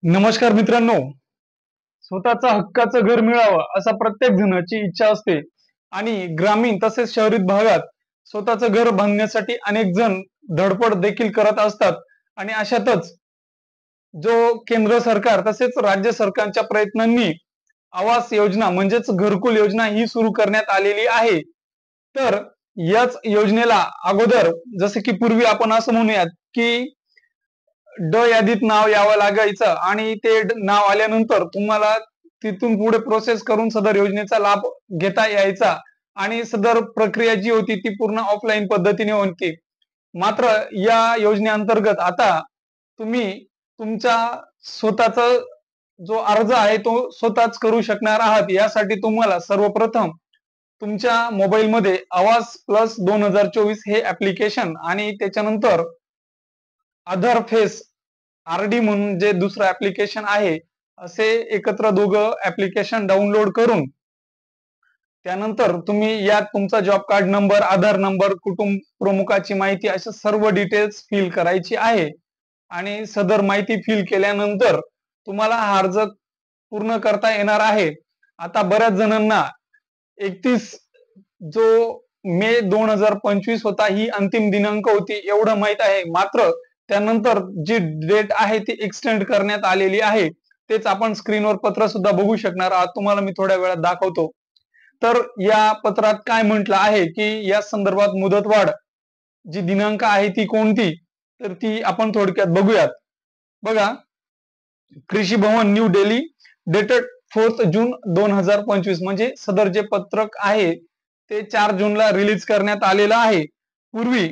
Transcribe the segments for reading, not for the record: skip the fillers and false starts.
नमस्कार मित्रांनो. स्वतःचा हक्काचं घर मिळावं असा प्रत्येक जणाची इच्छा असते आणि ग्रामीण तसेच शहरी भागात स्वतःचं घर बांधण्यासाठी अनेक जण धडपड देखील करत असतात आणि अशातच जो केंद्र सरकार तसेच राज्य सरकारच्या प्रयत्नांनी आवास योजना म्हणजेच घरकुल योजना ही सुरू करण्यात आलेली आहे. तर याच योजनेला अगोदर जसे की पूर्वी आपण असं म्हणूयात की यादीत नाव यावं लागायचं आणि ते नाव आल्यानंतर तुम्हाला तिथून पुढे प्रोसेस करून सदर योजनेचा लाभ घेता यायचा आणि सदर प्रक्रिया जी होती ती पूर्ण ऑफलाईन पद्धतीने होती. मात्र या योजनेअंतर्गत आता तुम्ही तुमचा स्वतःचा जो अर्ज आहे तो स्वतःच करू शकणार आहात. यासाठी तुम्हाला सर्वप्रथम तुमच्या मोबाईलमध्ये आवास प्लस 2024 हे ऍप्लिकेशन आणि त्याच्यानंतर आधार फेस आरडी म्हणून जे दुसरं ऍप्लिकेशन आहे असे एकत्र दोघं ऍप्लिकेशन डाउनलोड करून त्यानंतर तुम्ही यात तुमचा जॉब कार्ड नंबर, आधार नंबर, कुटुंब प्रमुखाची माहिती अशा सर्व डिटेल्स फिल करायची आहे आणि सदर माहिती फिल केल्यानंतर तुम्हाला हा अर्ज पूर्ण करता येणार आहे. आता बऱ्याच जणांना 31 जो मे 2025 होता ही अंतिम दिनांक होती एवढं माहित आहे. मात्र त्यानंतर जी डेट आहे ती एक्सटेंड करण्यात आलेली आहे. तेच आपण स्क्रीनवर पत्र सुद्धा बघू शकणार आहात. तुम्हाला मी थोड्या वेळात दाखवतो. तर या पत्रात काय म्हटलं आहे की या संदर्भात मुदतवाढ जी दिनांक आहे ती कोणती, तर ती आपण थोडक्यात बघूयात. बघा, कृषी भवन न्यू दिल्ली डेटेड 4 जून 2025 म्हणजे सदर जे पत्रक आहे ते 4 जूनला रिलीज करण्यात आलेलं आहे. पूर्वी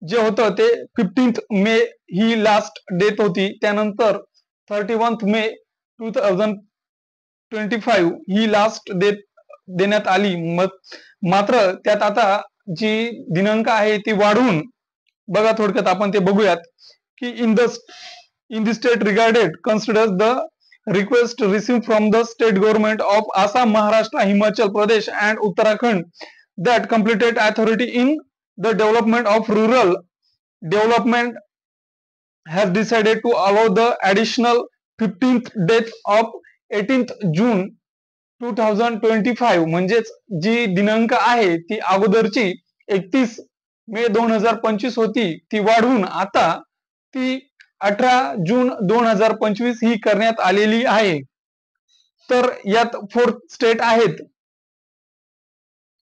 जे होतं ते 15 मे ही लास्ट डेट होती. त्यानंतर 31 मे 2025 ही लास्ट डेट देण्यात आली. मात्र त्यात आता जी दिनांक आहे ती वाढवून बघा थोडक्यात आपण ते बघूयात की in the state regarded considers the request received from the state government of Assam, Maharashtra, Himachal Pradesh and Uttarakhand that competent authority in the development of rural development has decided to allow the additional 15th date of 18th June 2025 म्हणजेच जी दिनांक आहे ती अगोदरची 31 मे 2025 होती ती वाढवून आता ती 18 जून 2025 ही करण्यात आलेली आहे. तर यात 4 स्टेट आहेत.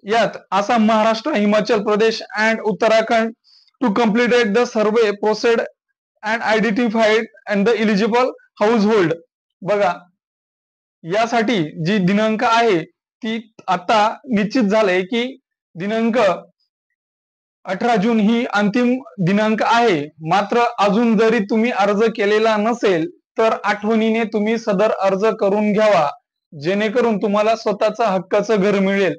यात Assam, Maharashtra, Himachal Pradesh and Uttarakhand to completed the survey process and identified and the eligible household. बघा, यासाठी जी दिनांक आहे ती आता निश्चित झालंय की दिनांक 18 जून ही अंतिम दिनांक आहे. मात्र अजून जरी तुम्ही अर्ज केलेला नसेल तर आठवणीने तुम्ही सदर अर्ज करून घ्यावा, जेणेकरून तुम्हाला स्वतःचं हक्काचं घर मिळेल.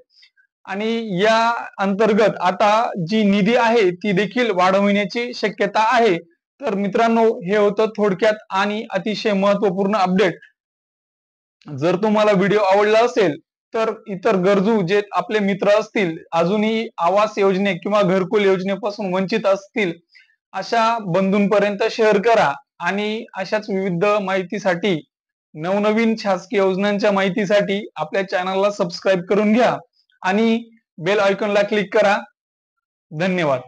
आणि या अंतर्गत आता जी निधी आहे ती देखील वाढविण्याची शक्यता आहे. तर मित्रांनो, हे होतं थोडक्यात आणि अतिशय महत्वपूर्ण अपडेट. जर तुम्हाला व्हिडिओ आवडला असेल तर इतर गरजू जे आपले मित्र असतील, अजूनही आवास योजने किंवा घरकुल योजनेपासून वंचित असतील, अशा बंधूंपर्यंत शेअर करा आणि अशाच विविध माहितीसाठी, नवनवीन शासकीय योजनांच्या माहितीसाठी आपल्या चॅनलला सबस्क्राईब करून घ्या आणि बेल आयकॉनला क्लिक करा. धन्यवाद.